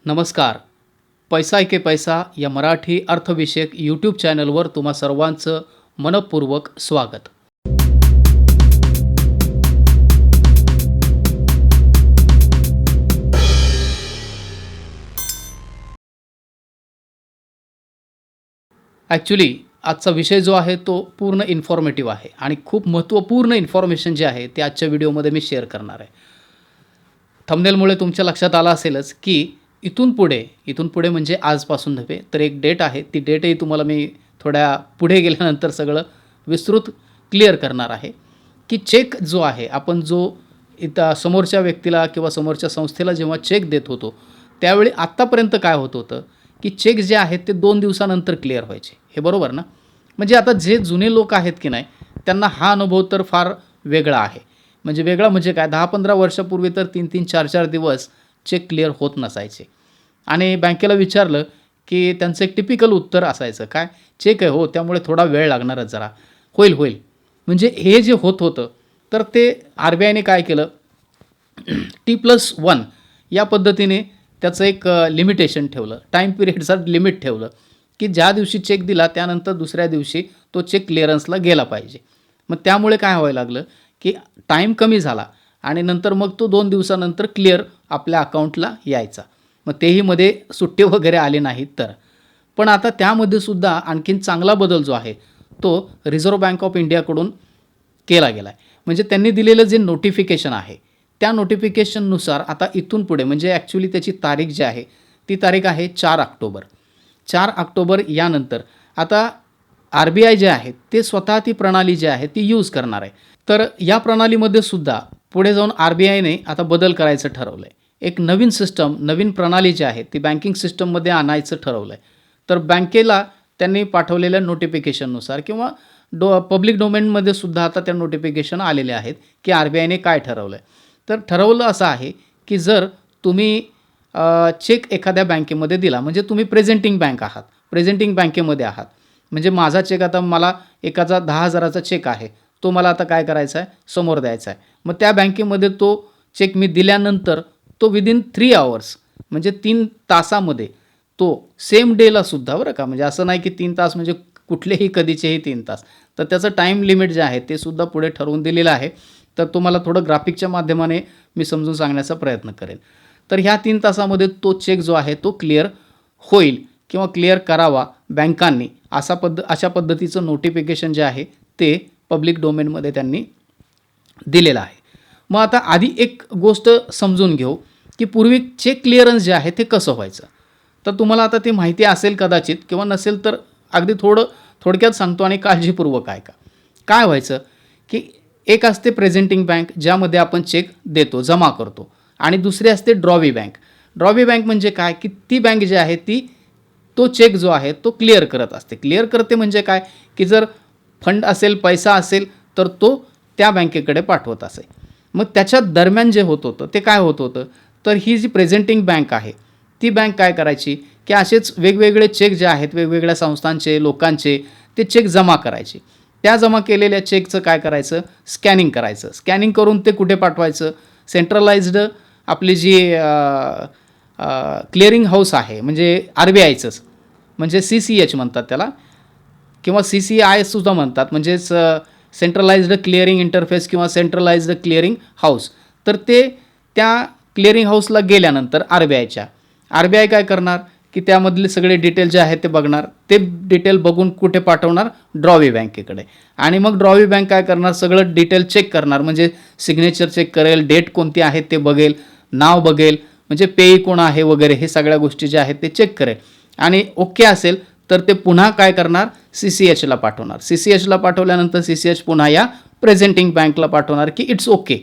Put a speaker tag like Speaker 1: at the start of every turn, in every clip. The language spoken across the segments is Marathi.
Speaker 1: नमस्कार. पैसा के पैसा या मराठी अर्थविषयक यूट्यूब चॅनलवर तुम्हा सर्वांचं मनःपूर्वक स्वागत. ॲक्च्युली आजचा विषय जो आहे तो पूर्ण इन्फॉर्मेटिव्ह आहे आणि खूप महत्त्वपूर्ण इन्फॉर्मेशन जे आहे ते आजच्या व्हिडिओमध्ये मी शेअर करणार आहे. थंबनेलमुळे तुमच्या लक्षात आलं असेलच की इथून पुढे म्हणजे आजपासून नव्हे तर एक डेट आहे. ती डेटही तुम्हाला मी थोड्या पुढे गेल्यानंतर सगळं विस्तृत क्लिअर करणार आहे की चेक जो आहे आपण जो इथं समोरच्या व्यक्तीला किंवा समोरच्या संस्थेला जेव्हा चेक देत होतो त्यावेळी आत्तापर्यंत काय होत होतं की चेक जे आहेत ते 2 दिवसानंतर क्लिअर व्हायचे. हे बरोबर ना? म्हणजे आता जे जुने लोक आहेत की नाही त्यांना हा अनुभव तर फार वेगळा आहे. वेगळा म्हणजे काय 10-15 वर्षापूर्वी तर 3-3, 4-4 दिवस चेक क्लिअर होत नसायचे आणि बँकेला विचारलं की त्यांचं एक टिपिकल उत्तर असायचं काय, चेक आहे हो त्यामुळे थोडा वेळ लागणारच जरा, होईल. म्हणजे हे जे होत होतं तर ते RBIने काय केलं T+1 या पद्धतीने त्याचं एक लिमिटेशन ठेवलं, टाईम पिरियडचं लिमिट ठेवलं की ज्या दिवशी चेक दिला त्यानंतर दुसऱ्या दिवशी तो चेक क्लिअरन्सला गेला पाहिजे. मग त्यामुळे काय व्हायला लागलं की टाईम कमी झाला आणि नंतर मग तो 2 दिवसानंतर क्लिअर आपल्या अकाउंटला यायचा. मग तेही मध्ये सुट्टे वगैरे आले नाहीत तर. पण आता त्यामध्ये सुद्धा आणखीन चांगला बदल जो आहे तो रिझर्व्ह बँक ऑफ इंडियाकडून केला गेला आहे. म्हणजे त्यांनी दिलेलं जे नोटिफिकेशन आहे त्या नोटिफिकेशननुसार आता इथून पुढे म्हणजे ॲक्च्युली त्याची तारीख जी आहे ती तारीख आहे 4 ऑक्टोबर. 4 ऑक्टोबर यानंतर आता RBI जे आहे ते स्वतः ती प्रणाली जी आहे ती यूज करणार आहे. तर या प्रणालीमध्ये सुद्धा पुढे जाऊन RBIने आता बदल करायचं ठरवलं आहे. एक नवीन सिस्टम, नवीन प्रणाली जी आहे ती बँकिंग सिस्टममध्ये आणायचं ठरवलं आहे. तर बँकेला त्यांनी पाठवलेल्या नोटिफिकेशननुसार किंवा पब्लिक डोमेनमध्ये सुद्धा आता त्या नोटिफिकेशन आलेले आहेत की RBIने काय ठरवलं आहे. तर ठरवलं असं आहे की जर तुम्ही चेक एखाद्या बँकेमध्ये दिला म्हणजे तुम्ही प्रेझेंटिंग बँकेमध्ये आहात. म्हणजे माझा चेक आता मला एकाचा 10,000चा चेक आहे तो मला आता काय करायचा आहे समोर द्यायचा आहे. मग त्या बँकेमध्ये तो चेक मी दिल्यानंतर तो विदिन 3 आवर्स म्हणजे 3 तासामध्ये तो सेम डेला सुद्धा बरं का, म्हणजे असं नाही की 3 तास म्हणजे कुठलेही कधीचेही 3 तास, तर त्याचं टाईम लिमिट जे आहे ते सुद्धा पुढे ठरवून दिलेलं आहे. तर तुम्हाला थोडं ग्राफिकच्या माध्यमाने मी समजून सांगण्याचा प्रयत्न करेन. तर ह्या 3 तासामध्ये तो चेक जो आहे तो क्लिअर होईल किंवा क्लिअर करावा बँकांनी अशा पद्धतीचं नोटिफिकेशन जे आहे ते पब्लिक डोमेनमध्ये त्यांनी दिलेलं आहे. मग आता आधी एक गोष्ट समजून घेऊ की पूर्वी चेक क्लिअरन्स जे आहे ते कसं व्हायचं. तर तुम्हाला आता ते माहिती असेल कदाचित किंवा नसेल तर अगदी थोडक्यात सांगतो आणि काळजीपूर्वक ऐका. काय व्हायचं की एक असते प्रेझेंटिंग बँक ज्यामध्ये आपण चेक देतो, जमा करतो आणि दुसरी असते ड्रॉवी बँक. ड्रॉवी बँक म्हणजे काय की ती बँक जी आहे ती तो चेक जो आहे तो क्लिअर करत असते. क्लिअर करते म्हणजे काय की जर फंड असेल, पैसा असेल तर तो त्या बँकेकडे पाठवत असे. मग त्याच्या दरम्यान जे होत होतं ते काय होत होतं तर ही जी प्रेझेंटिंग बँक आहे ती बँक काय करायची की असेच वेगवेगळे चेक जे आहेत वेगवेगळ्या संस्थांचे, लोकांचे ते चेक जमा करायचे. त्या जमा केलेल्या चेकचं काय करायचं स्कॅनिंग करायचं. स्कॅनिंग करून ते कुठे पाठवायचं सेंट्रलाइज्ड आपली जी क्लिअरिंग हाऊस आहे म्हणजे RBIचंच म्हणजे CCH म्हणतात त्याला किंवा CCI सुद्धा म्हणतात, म्हणजेच सेंट्रलाइज्ड क्लिअरिंग इंटरफेस किंवा सेंट्रलाइज्ड क्लिअरिंग हाऊस. तर ते त्या क्लिअरिंग हाऊसला गेल्यानंतर RBI काय करणार की त्यामधले सगळे डिटेल जे आहेत ते बघणार. ते डिटेल बघून कुठे पाठवणार ड्रॉवी बँकेकडे आणि मग ड्रॉवी बँक काय करणार सगळं डिटेल चेक करणार. म्हणजे सिग्नेचर चेक करेल, डेट कोणती आहे ते बघेल, नाव बघेल, म्हणजे पेई कोण आहे वगैरे हे सगळ्या गोष्टी ज्या आहेत ते चेक करेल आणि ओके असेल तर ते पुन्हा काय करणार CCHला पाठवणार. CCHला पाठवल्यानंतर CCH पुन्हा या प्रेझेंटिंग बँकला पाठवणार की इट्स ओके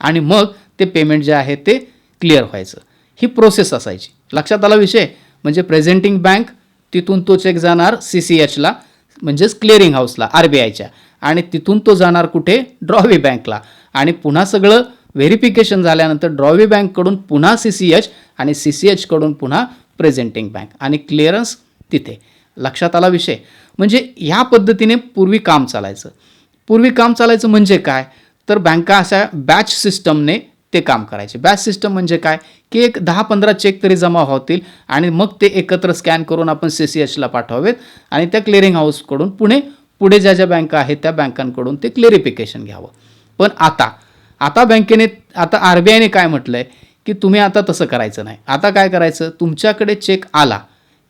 Speaker 1: आणि मग ते पेमेंट जे आहे ते क्लिअर व्हायचं. ही प्रोसेस असायची. लक्षात आला विषय. म्हणजे प्रेझेंटिंग बँक तिथून तो चेक जाणार CCHला म्हणजेच क्लिअरिंग हाऊसला RBIच्या आणि तिथून तो जाणार कुठे ड्रॉवी बँकला आणि पुन्हा सगळं व्हेरिफिकेशन झाल्यानंतर ड्रॉवी बँककडून पुन्हा CCH आणि CCHकडून पुन्हा प्रेझेंटिंग बँक आणि क्लिअरन्स तिथे. लक्षात आला विषय. म्हणजे ह्या पद्धतीने पूर्वी काम चालायचं म्हणजे काय तर बँका अशा बॅच सिस्टमने ते काम करायचे. बॅच सिस्टम म्हणजे काय, की एक 10-15 चेक तरी जमा होतील आणि मग ते एकत्र स्कॅन करून आपण CCHला पाठवावेत आणि त्या क्लिअरिंग हाऊसकडून पुढे ज्या बँका आहेत त्या बँकांकडून ते क्लेरिफिकेशन घ्यावं. पण आता बँकेने आता RBIने काय म्हटलंय, की तुम्ही आता तसं करायचं नाही. आता काय करायचं, तुमच्याकडे चेक आला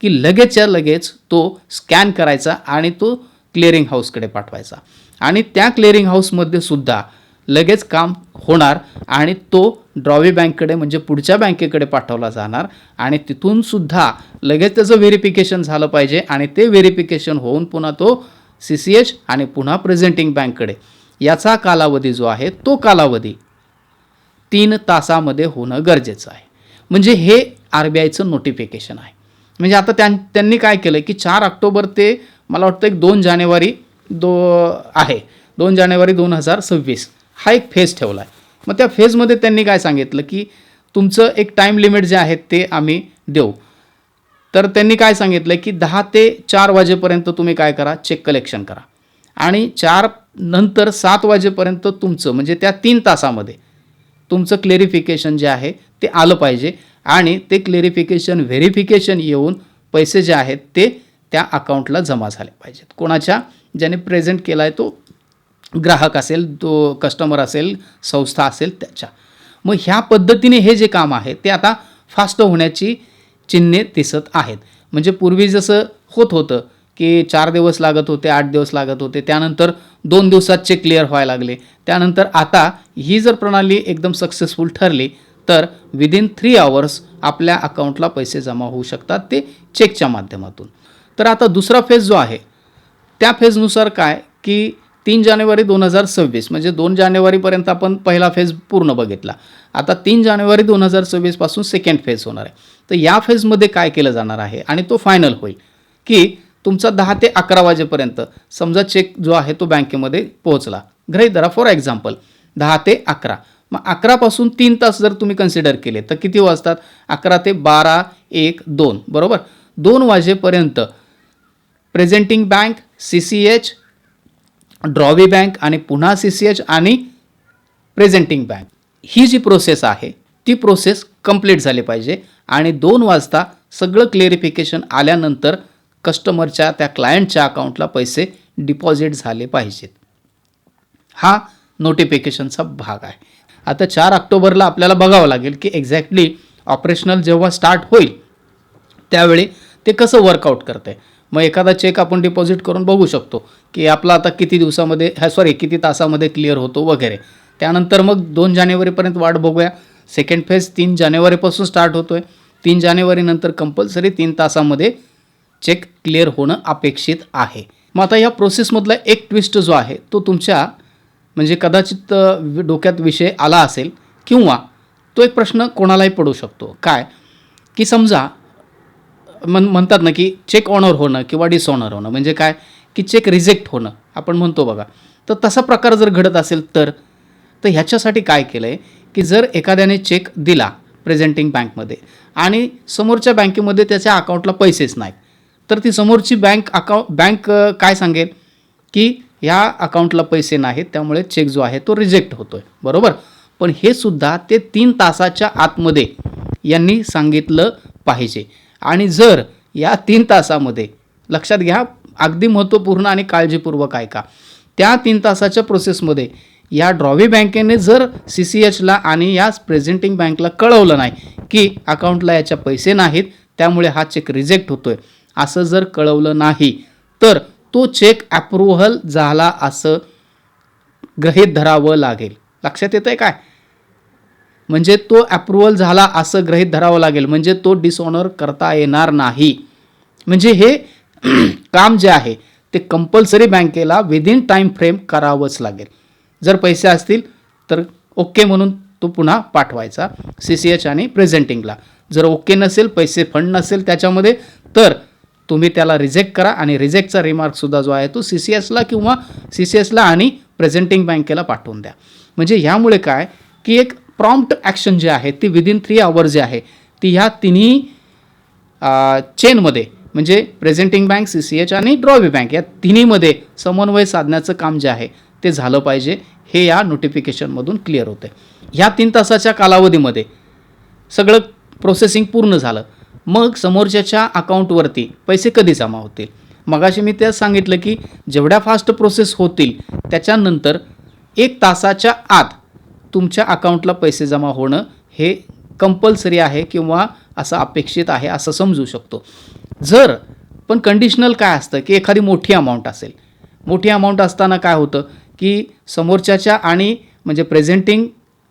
Speaker 1: की लगेचच्या लगेच तो स्कॅन करायचा आणि तो क्लिअरिंग हाऊसकडे पाठवायचा आणि त्या क्लिअरिंग हाऊसमध्ये सुद्धा लगेच काम होणार आणि तो ड्रॉवी बँककडे म्हणजे पुढच्या बँकेकडे पाठवला जाणार आणि तिथून सुद्धा लगेच त्याचं व्हेरिफिकेशन झालं पाहिजे आणि ते व्हेरिफिकेशन होऊन पुन्हा तो CCH आणि पुन्हा प्रेझेंटिंग बँककडे, याचा कालावधी जो आहे तो कालावधी 3 तासामध्ये होणं गरजेचं आहे. म्हणजे हे RBIचं नोटिफिकेशन आहे. म्हणजे आता त्यांनी काय केलं की 4 ऑक्टोबर ते मला वाटतं एक 2 जानेवारी 2026 हा एक फेज ठेवला आहे. मग त्या फेजमध्ये त्यांनी काय सांगितलं की तुमचं एक टाईम लिमिट जे आहे ते आम्ही देऊ. तर त्यांनी काय सांगितलं की 10 ते 4 वाजेपर्यंत तुम्ही काय करा, चेक कलेक्शन करा आणि 4 नंतर 7 वाजेपर्यंत तुमचं म्हणजे त्या 3 तासामध्ये तुमचं क्लेरिफिकेशन जे आहे ते आलं पाहिजे आणि ते क्लेरिफिकेशन व्हेरिफिकेशन येऊन पैसे जे आहेत ते त्या अकाउंटला जमा झाले पाहिजेत. कोणाच्या, ज्याने प्रेझेंट केला आहे तो ग्राहक असेल, तो कस्टमर असेल, संस्था असेल त्याच्या. मग ह्या पद्धतीने हे जे काम आहे ते आता फास्ट होण्याची चिन्हे दिसत आहेत. म्हणजे पूर्वी जसं होत होतं की 4 दिवस लागत होते, 8 दिवस लागत होते, त्यानंतर 2 दिवसात चेक क्लिअर व्हायला लागले. त्यानंतर आता ही जर प्रणाली एकदम सक्सेसफुल ठरली तर विदिन 3 आवर्स आपल्या अकाउंटला पैसे जमा होऊ शकतात ते चेकच्या माध्यमातून. तर आता दुसरा फेज जो आहे त्या फेजनुसार काय की 3 जानेवारी 2026 म्हणजे 2 जानेवारीपर्यंत आपण पहिला फेज पूर्ण बघितला. आता 3 जानेवारी 2026 पासून सेकंड फेज होणार आहे. तर या फेजमध्ये काय केलं जाणार आहे आणि तो फायनल होईल की तुमचा 10 ते 11 वाजेपर्यंत समजा चेक जो आहे तो बँकेमध्ये पोहोचला. गृहीत धरा फॉर एक्झाम्पल 10 ते 11. मग 11 पासून 3 तास जर तुम्ही कन्सिडर केले तर किती वाजतात, 11 ते 12, 1, 2 बरोबर. 2 वाजेपर्यंत presenting bank, CCH, drawee bank आणि पुन्हा CCH आणि प्रेझेंटिंग बँक ही जी प्रोसेस आहे ती प्रोसेस कंप्लीट झाली पाहिजे आणि 2 वाजता सगळं क्लेरिफिकेशन आल्यानंतर कस्टमरच्या त्या क्लायंटच्या अकाउंटला पैसे डिपॉझिट झाले पाहिजेत. हा नोटिफिकेशनचा भाग आहे. आता 4 ऑक्टोबरला आपल्याला बघावं लागेल की एक्झॅक्टली ऑपरेशनल जेव्हा स्टार्ट होईल त्यावेळी ते कसं वर्कआउट करतं आहे. मग एखादा चेक आपण डिपॉझिट करून बघू शकतो की आपला आता किती तासामध्ये क्लिअर होतो वगैरे. त्यानंतर मग 2 जानेवारीपर्यंत वाट बघूया. सेकंड फेज 3 जानेवारीपासून स्टार्ट होतो आहे. 3 जानेवारीनंतर कंपल्सरी 3 तासामध्ये चेक क्लिअर होणं अपेक्षित आहे. मग आता या प्रोसेसमधला एक ट्विस्ट जो आहे तो तुमच्या म्हणजे कदाचित डोक्यात विषय आला असेल किंवा तो एक प्रश्न कोणालाही पडू शकतो. काय की समजा म्हणतात ना की चेक ऑनर होणं किंवा डिसऑनर होणं म्हणजे काय की चेक रिजेक्ट होणं आपण म्हणतो बघा. तर तसा प्रकार जर घडत असेल तर ह्याच्यासाठी काय केलं आहे की जर एखाद्याने चेक दिला प्रेझेंटिंग बँकमध्ये आणि समोरच्या बँकेमध्ये त्याच्या अकाउंटला पैसेच नाहीत तर ती समोरची बँक काय सांगेल की ह्या अकाउंटला पैसे नाहीत त्यामुळे चेक जो आहे तो रिजेक्ट होतोय बरोबर. पण हे सुद्धा ते 3 तासाच्या आतमध्ये यांनी सांगितलं पाहिजे आणि जर या 3 तासामध्ये लक्षात घ्या अगदी महत्त्वपूर्ण आणि काळजीपूर्वक ऐका, त्या 3 तासाच्या प्रोसेसमध्ये या ड्रॉवी बँकेने जर CCHला आणि या प्रेझेंटिंग बँकला कळवलं नाही की अकाउंटला याच्या पैसे नाहीत त्यामुळे हा चेक रिजेक्ट होतोय, असं जर कळवलं नाही तर तो चेक अप्रूव्हल झाला असं गृहीत धरावं लागेल. लक्षात येतंय काय, म्हणजे तो अप्रूव्हल झाला असं गृहीत धरावं लागेल म्हणजे तो डिसऑनर करता येणार नाही. म्हणजे हे काम जे आहे ते कंपल्सरी बँकेला विदिन टाईम फ्रेम करावंच लागेल. जर पैसे असतील तर ओके म्हणून तो पुन्हा पाठवायचा CCH आणि प्रेझेंटिंगला. जर ओके नसेल, पैसे फंड नसेल त्याच्यामध्ये तर तुम्ही त्याला रिजेक्ट करा आणि रिजेक्टचा रिमार्कसुद्धा जो आहे तो CCHला आणि प्रेझेंटिंग बँकेला पाठवून द्या. म्हणजे ह्यामुळे काय की एक प्रॉम्प्ट ॲक्शन जे आहे ती विदिन 3 आवर्स जे आहे ती ह्या तिन्ही चेनमध्ये म्हणजे प्रेझेंटिंग बँक, CCH आणि ड्रॉवी बँक या तिन्हीमध्ये समन्वय साधण्याचं काम जे आहे ते झालं पाहिजे, हे या नोटिफिकेशनमधून क्लिअर होते. ह्या 3 तासाच्या कालावधीमध्ये सगळं प्रोसेसिंग पूर्ण झालं, मग समोरच्याच्या अकाउंटवरती पैसे कधी जमा होतील? मगाशी मी त्यात सांगितलं की जेवढ्या फास्ट प्रोसेस होतील त्याच्यानंतर 1 तासाच्या आत तुमच्या अकाउंटला पैसे जमा होणं हे कंपल्सरी आहे किंवा असं अपेक्षित आहे असं समजू शकतो. जर पण कंडिशनल काय असतं की एखादी मोठी अमाऊंट असेल, मोठी अमाऊंट असताना काय होतं की समोरच्याच्या आणि म्हणजे प्रेझेंटिंग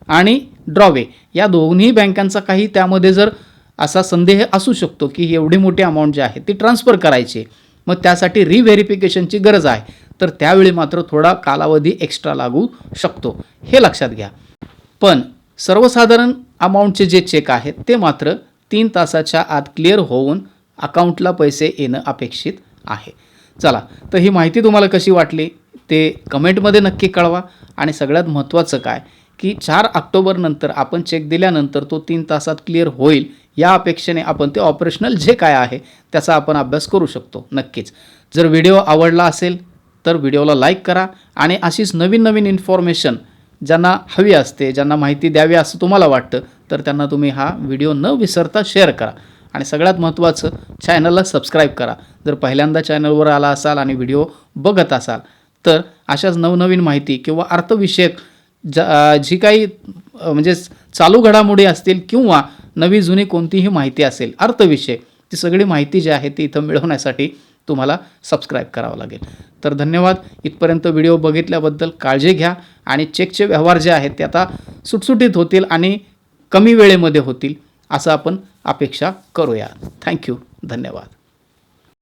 Speaker 1: आणि ड्रॉवे या दोन्ही बँकांचा काही त्यामध्ये जर असा संदेह असू शकतो की एवढी मोठी अमाऊंट जी आहे ती ट्रान्सफर करायची, मग त्यासाठी रिव्हेरिफिकेशनची गरज आहे, तर त्यावेळी मात्र थोडा कालावधी एक्स्ट्रा लागू शकतो, हे लक्षात घ्या. पण सर्वसाधारण अमाऊंटचे जे चेक आहेत ते मात्र 3 तासाच्या आत क्लिअर होऊन अकाउंटला पैसे येणं अपेक्षित आहे. चला, तर ही माहिती तुम्हाला कशी वाटली ते कमेंटमध्ये नक्की कळवा. आणि सगळ्यात महत्त्वाचं काय की 4 ऑक्टोबरनंतर आपण चेक दिल्यानंतर तो 3 तासात क्लिअर होईल या अपेक्षेने आपण ते ऑपरेशनल जे काय आहे त्याचा आपण अभ्यास करू शकतो. नक्कीच जर व्हिडिओ आवडला असेल तर व्हिडिओला लाईक करा आणि अशीच नवीन नवीन इन्फॉर्मेशन ज्यांना हवी असते, ज्यांना माहिती द्यावी असं तुम्हाला वाटतं, तर त्यांना तुम्ही हा व्हिडिओ न विसरता शेअर करा. आणि सगळ्यात महत्त्वाचं चॅनलला सबस्क्राईब करा. जर पहिल्यांदा चॅनलवर आला असाल आणि व्हिडिओ बघत असाल तर अशाच नवनवीन माहिती किंवा अर्थविषयक जी काही म्हणजे चालू घडामोडी असतील किंवा नवी जुनी कोणतीही माहिती असेल अर्थविषयक, ती सगळी माहिती जी आहे ती इथं मिळवण्यासाठी तुम्हाला सबस्क्राईब करावं लागेल. तर धन्यवाद. इथपर्यंत व्हिडिओ बघितल्याबद्दल काळजी घ्या आणि चेकचे व्यवहार जे आहेत ते आता सुटसुटीत होतील आणि कमी वेळेमध्ये होतील असं आपण अपेक्षा करूया. थँक्यू. धन्यवाद.